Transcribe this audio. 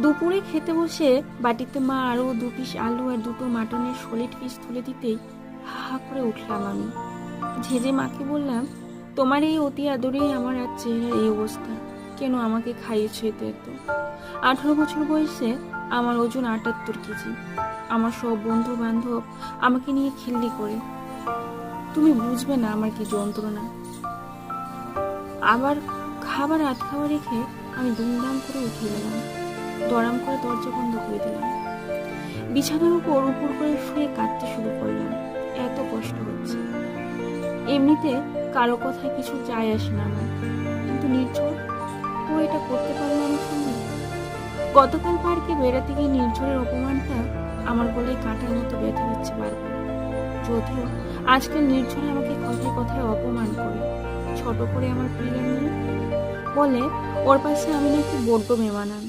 দুপুরে খেতে বসে বাটিতে মা আরো 2 পিস আলু আর 2টো মাটনের সলিড পিস তুলে দিতেই হা হা করে উঠলাম আমি। ঝেঁঝে মাকে বললাম, তোমার এই অতি আদরেই আমার আজ চেহারার এই অবস্থা। কেন আমাকে খাইয়েছ এত এত? 18 বছর বয়সে আমার ওজন 78 কেজি। আমার সব বন্ধু বান্ধব আমাকে নিয়ে খিল্লি করে। তুমি বুঝবে না আমার কি যন্ত্রণা। আবার খাবার খাওয়া রেখে আমি দুমদাম করে উঠে গেলাম। দরাম করে দরজা বন্ধ করে দিলাম। বিছানার উপর উপর করে শুয়ে কাঁদতে শুরু করলাম। এত কষ্ট হচ্ছে। এমনিতে কারো কথায় কিছু যায় আসে না আমার, কিন্তু নির্ঝর, ও এটা করতে পারলো আমার সঙ্গে। গতকাল পার্কে বেড়াতে গিয়ে নির্ঝরের অপমানটা আমার গলায় কাঁটার মতো ব্যথা দিচ্ছে বারবার। যদিও আজকাল নির্ঝর আমাকে কথায় কথায় অপমান করে, ছোট করে আমার প্রিয় নিয়ে বলে ওর পাশে আমি নাকি বড্ড মেয়ে বানান।